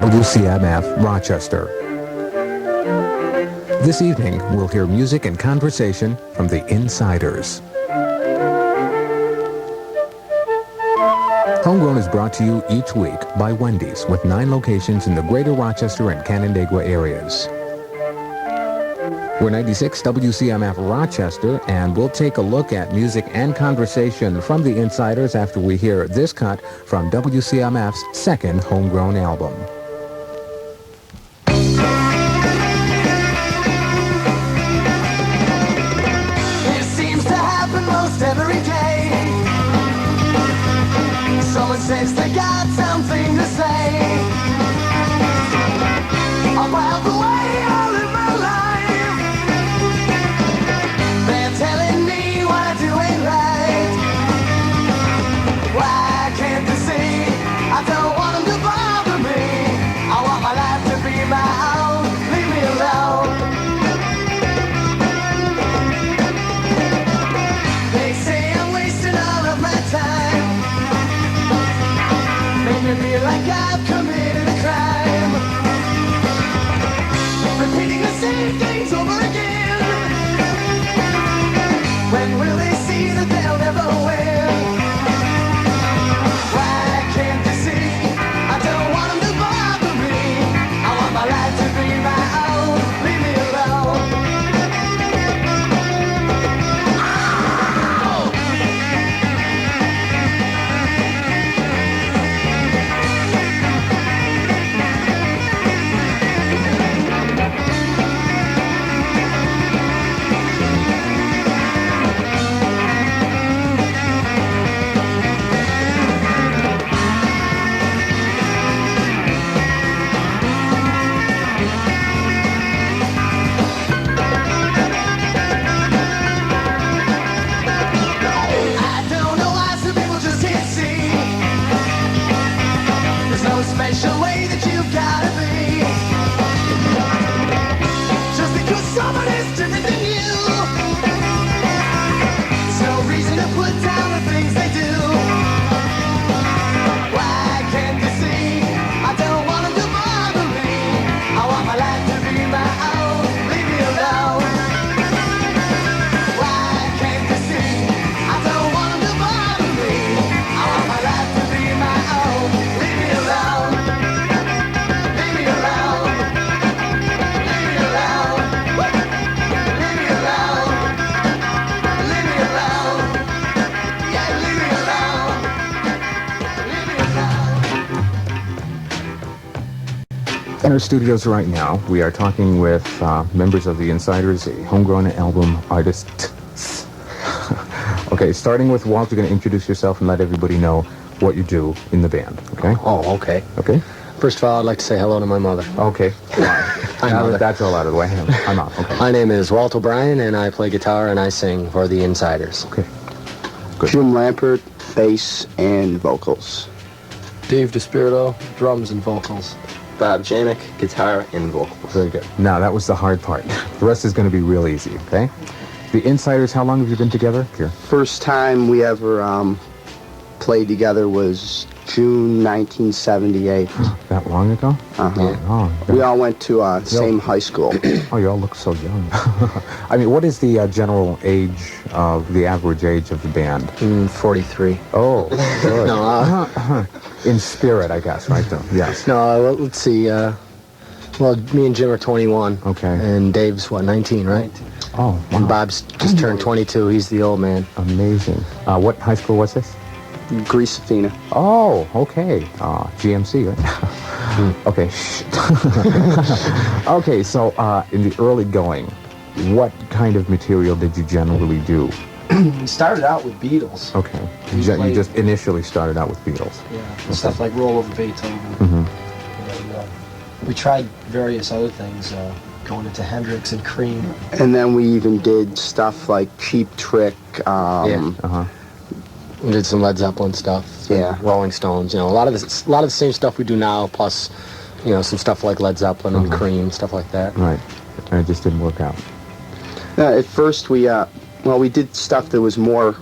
WCMF Rochester. This evening, we'll hear music and conversation from the Insiders. Homegrown is brought to you each week by Wendy's, with 9 locations in the greater Rochester and Canandaigua areas. We're 96 WCMF Rochester, and we'll take a look at music and conversation from the Insiders after we hear this cut from WCMF's second Homegrown album. It seems to happen most every day. Someone says they got something to say. About the way I live my life. They're telling me what I do ain't right. Why can't they see? I don't want them to bother me. I want my life to be my own. Leave me alone. They say I'm wasting all of my time. Make me feel like I've committed a crime. Repeating the same things over again. When will they see that they'll never win? Why can't they see? I don't want them to bother me. I want my life to be my own. Leave me alone. I don't know why some people just can't see. There's no special way that you've gotta be. Just because someone is different than you, there's no reason to put down the things they do. Why can't they see? I don't want them to bother me. I want my life to be my own. Leave me alone. Why can't they see? I don't want them to bother me. I want my life to be my own. Leave me alone. Leave me alone. Leave me alone. Leave me alone. Leave me alone. Yeah, leave me alone. Leave me alone. In our studios right now, we are talking with members of the Insiders, a Homegrown album artists. Okay, starting with Walt, you're going to introduce yourself and let everybody know what you do in the band, okay? Oh, okay. Okay? First of all, I'd like to say hello to my mother. Okay. Hi, Now Mother. that that's all out of the way, I'm out. Okay. My name is Walt O'Brien, and I play guitar and I sing for the Insiders. Okay. Good. Jim Lampert, bass and vocals. Dave DiSpirito, drums and vocals. Bob Janneck, guitar and vocals. Very good. Now, that was the hard part. The rest is going to be real easy, okay? The Insiders, how long have you been together? Here. First time we ever played together was June 1978. That long ago? Uh-huh. Oh, We all went to same high school. oh, you all look so young. I mean, what is the general age of, the average age of the band? 43. Oh, good. No, In spirit, I guess, right, though? Yes. no, let's see. Well, me and Jim are 21. Okay. And Dave's, 19, right? Oh, wow. And Bob's just turned 22. He's the old man. Amazing. What high school was this? Greasefina. Oh, okay. GMC, right? Okay. Okay, so in the early going, what kind of material did you generally do? We started out with Beatles. Okay. We You played- just initially started out with Beatles. Yeah, and stuff like Roll Over Beethoven. Mm-hmm. And, we tried various other things, going into Hendrix and Cream. And then we even did stuff like Cheap Trick. Yeah. Uh-huh. We did some Led Zeppelin stuff. Yeah. Rolling Stones. You know, a lot of the same stuff we do now, plus, you know, some stuff like Led Zeppelin and Cream, stuff like that. Right. And it just didn't work out. At first we did stuff that was more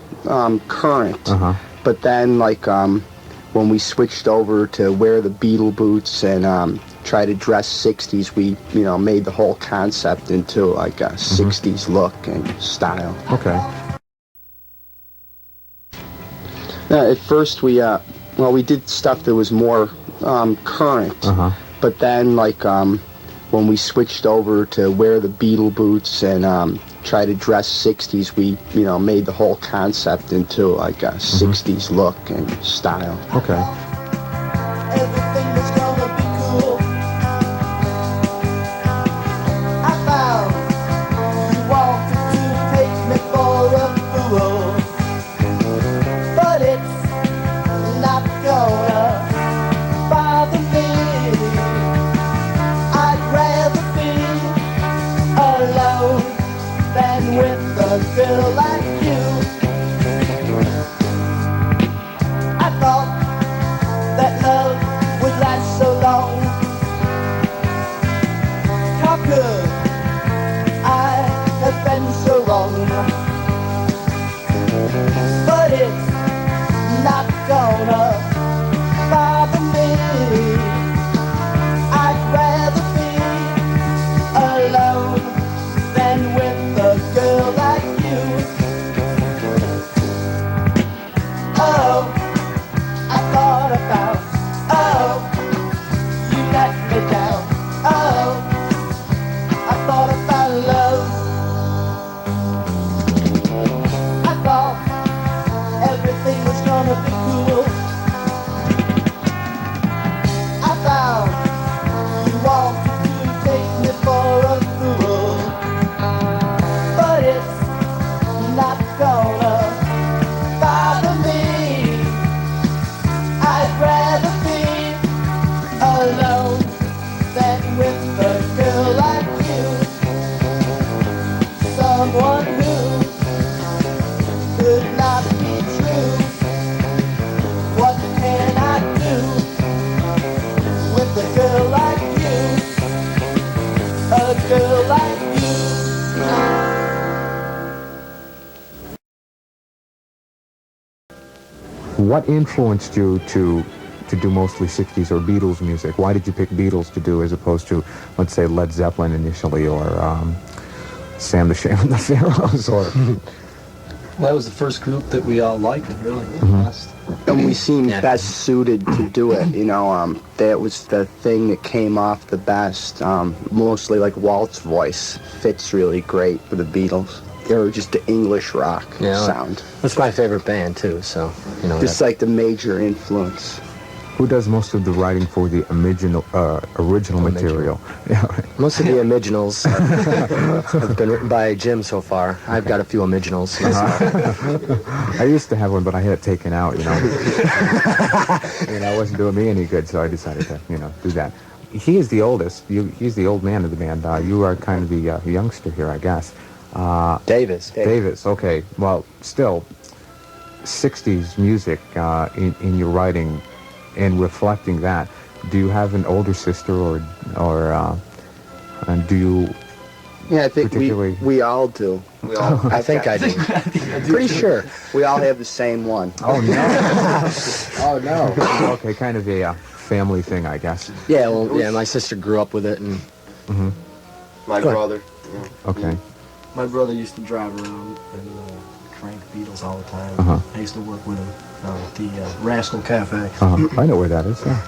current. Uh-huh. But then, like, when we switched over to wear the Beatle boots and try to dress 60s. We, made the whole concept into like a 60s look and style. Okay. At first we did stuff that was more current, but then when we switched over to wear the Beatle boots and try to dress 60s, we made the whole concept into like a 60s look and style. Okay. Everything was gonna be cool. I found you wanted to take me for a fool, but it's not gonna bother me. I'd rather be alone than with a girl like you. I thought that love would last so long. How could I have been so wrong? But it's not gonna bother me. I'd rather be alone than with a girl like you. Oh, I thought about, you let me down. Oh, I thought about love. I thought everything was gonna be cool. I found you wanted to take me for a fool, but it's not gonna bother me. I'd rather be alone than with a girl like you. Someone who could not be true. What can I do with a girl like you? A girl like you. What influenced you to do mostly 60s or Beatles music? Why did you pick Beatles to do as opposed to, let's say, Led Zeppelin initially, or Sam the Sham and the Pharaohs, or... That was the first group that we all liked, really. And we seemed best suited to do it, that was the thing that came off the best. Mostly like Walt's voice fits really great for the Beatles. Or just the English rock sound. That's my favorite band too, so, Just like the major influence. Who does most of the writing for the original material? Yeah, right. Most of the originals have been written by Jim so far. I've got a few originals. I used to have one, but I had it taken out, It wasn't doing me any good, so I decided to, do that. He is the oldest. He's the old man of the band. You are kind of the youngster here, I guess. Davis, okay. Well, still, 60s music in your writing and reflecting that. Do you have an older sister or and do you... Yeah, I think particularly... we all do. We all, I think I do. Pretty sure. We all have the same one. Oh, no. Oh, no. Okay, kind of a family thing, I guess. Yeah, well, my sister grew up with it, and... My brother. Okay. My brother used to drive around and crank Beatles all the time. I used to work with him at the Rascal Cafe. I know where that is, yeah.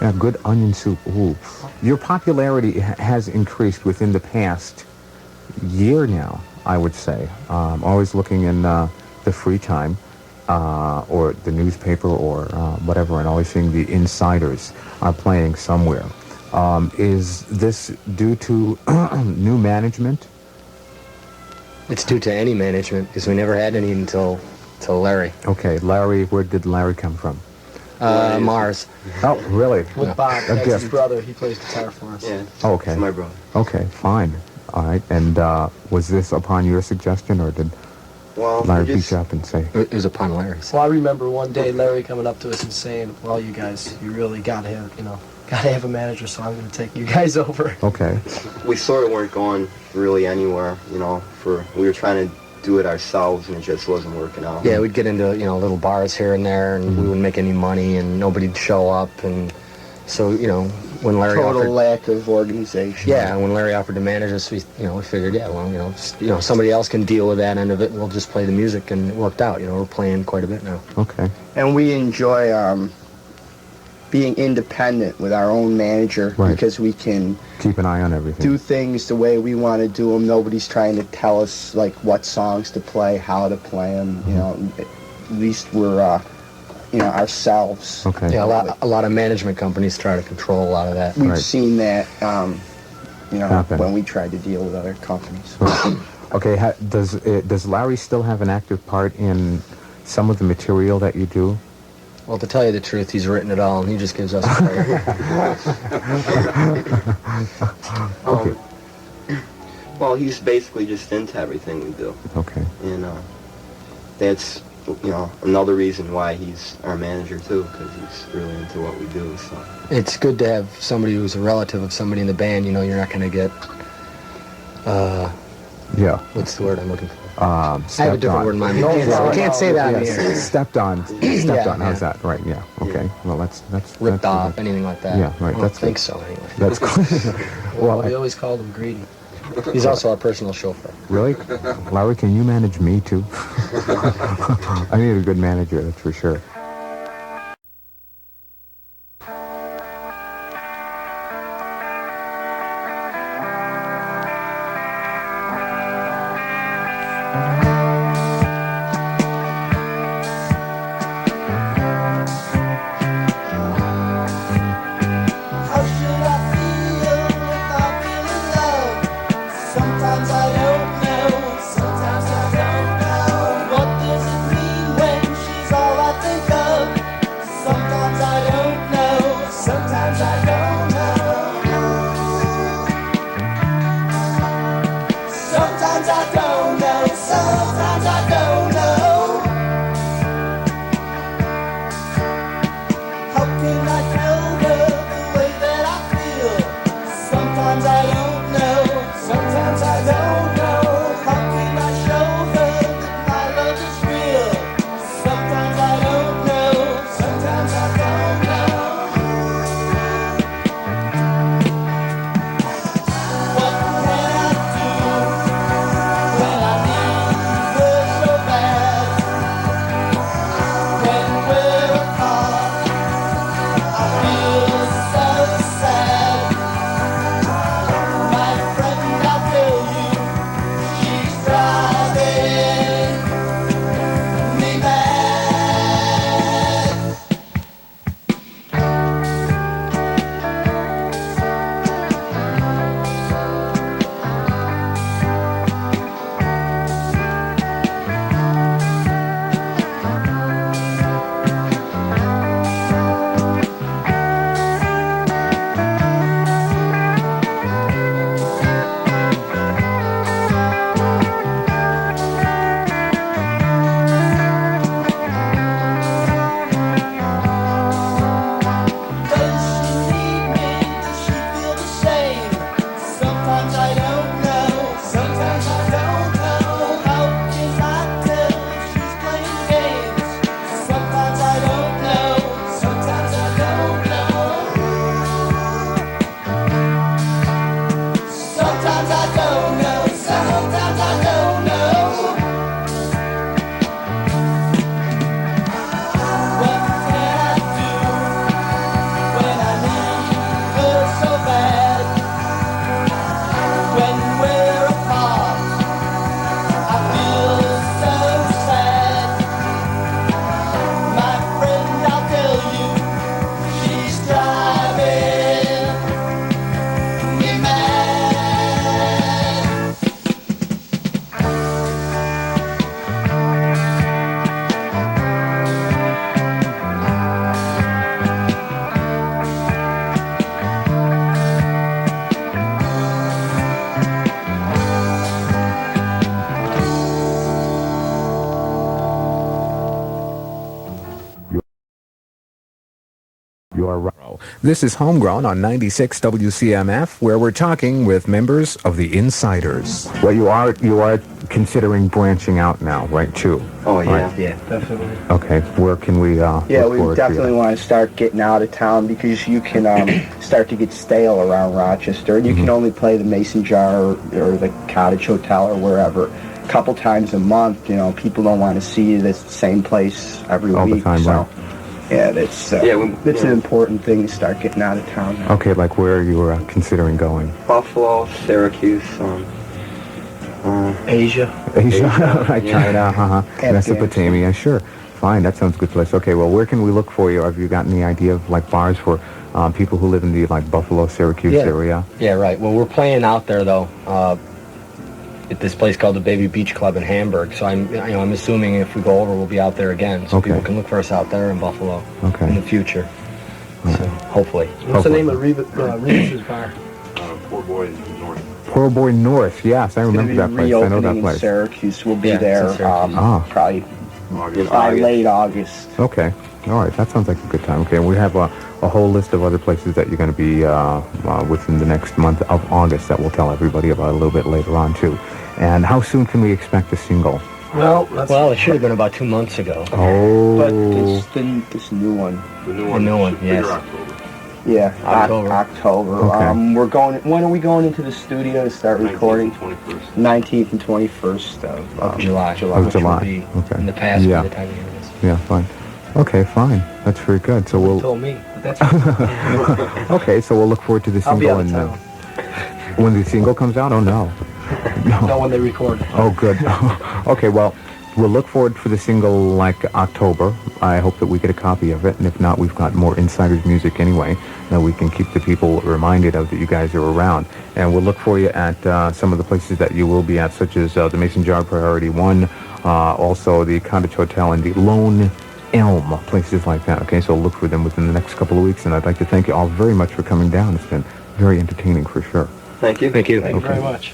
Yeah, good onion soup. Ooh. Your popularity has increased within the past year now, I would say. Always looking in the free time or the newspaper or whatever, and always seeing the insiders are playing somewhere. Is this due to new management? It's due to any management, because we never had any until Larry. Okay, Larry, where did Larry come from? Mars. Oh, really? With Bob, A that's gift. his brother. He plays guitar for us. Yeah. Oh, okay. It's my brother. Okay, fine. All right, and was this upon your suggestion, or did Well, Larry we beat just, you up and say, It was upon Larry's. Well, I remember one day Larry coming up to us and saying, "Well, you guys, you really got to have a manager, so I'm going to take you guys over." okay, we sort of weren't going really anywhere, we were trying to do it ourselves, and it just wasn't working out. Yeah, we'd get into, little bars here and there, and we wouldn't make any money, and nobody'd show up, and so, when Larry Total offered, lack of organization. yeah, when Larry offered to manage us, we figured, yeah, well, somebody else can deal with that end of it, and we'll just play the music, and it worked out. We're playing quite a bit now. Okay. And we enjoy being independent with our own manager Right. because we can Keep an eye on everything. do things the way we want to do them. Nobody's trying to tell us like what songs to play, how to play them. At least we're ourselves. Okay. Yeah, a lot of management companies try to control a lot of that. We've Right. seen that Happen. when we tried to deal with other companies. Okay. Does Larry still have an active part in some of the material that you do? Well, to tell you the truth, he's written it all, and he just gives us credit. Okay. Well, he's basically just into everything we do. Okay. And that's, another reason why he's our manager, too, because he's really into what we do, so. It's good to have somebody who's a relative of somebody in the band. You're not going to get, Yeah. what's the word I'm looking for? I have a Stepped different on. word in mind. We can't say that in Yes. here. Stepped on. Stepped Yeah, on. How's yeah. that? Right. Yeah. Okay. Well, that's Ripped that's off, good. anything like that. Yeah, right, I don't that's think good. so, anyway. That's good. Well, We always called him Greedy. He's also our personal chauffeur. really, Larry, can you manage me too? I need a good manager. That's for sure. How should I feel without feeling love? Sometimes I don't know, sometimes I don't know. What does it mean when she's all I think This is Homegrown on 96 WCMF, where we're talking with members of the Insiders. Well, you are considering branching out now, right, too? Oh, yeah. Right. Yeah, definitely. Okay, where can we Yeah, look we forward definitely to? want to start getting out of town because you can start to get stale around Rochester, and you can only play the Mason Jar or the Cottage Hotel or wherever a couple times a month. You know, people don't want to see you. That's the same place every All the week. time, so, right. yeah, that's an important thing to start getting out of town now. Okay, like where you were considering going? Buffalo, Syracuse, Asia. Asia, right, Yeah. China, Mesopotamia, sure. Fine, that sounds a good place. Okay, well, where can we look for you? Have you got any idea of, like, bars for people who live in the, like, Buffalo, Syracuse area? Yeah, right. Well, we're playing out there though. At this place called the Baby Beach Club in Hamburg. So I'm assuming if we go over, we'll be out there again. So Okay. people can look for us out there in Buffalo in the future. So hopefully. What's the name of Revis's bar? Poor Boy North. Poor Boy North, yes, I remember that place. I know that Reopening in place. Syracuse. We'll be Yeah, it's there in Syracuse. probably in by August. late August. Okay, all right, that sounds like a good time. Okay, and we have a whole list of other places that you're going to be within the next month of August that we'll tell everybody about a little bit later on, too. And how soon can we expect a single? Well, Well, it should have been about 2 months ago. Oh, But this new one. The new The one. new one, should figure yes. October. Yeah, October. October. Okay. We're going. When are we going into the studio to start 19th recording? and 21st. 19th and 21st of July. Of Which July. will be Okay. in the past Yeah. by the time you hear this. yeah, fine. Okay, fine. That's very good. So you we'll told me. But that's okay. So we'll look forward to the I'll be single out of and town. when the single comes out. Oh no, Not when they record. Oh, good. Okay, well, we'll look forward for the single like October. I hope that we get a copy of it, and if not, we've got more Insiders music anyway that we can keep the people reminded of that you guys are around. And we'll look for you at some of the places that you will be at, such as the Mason Jar Priority 1, also the Cottage Hotel and the Lone Elm, places like that. Okay, so look for them within the next couple of weeks, and I'd like to thank you all very much for coming down. It's been very entertaining for sure. Thank you. Thank you. Thank you very much.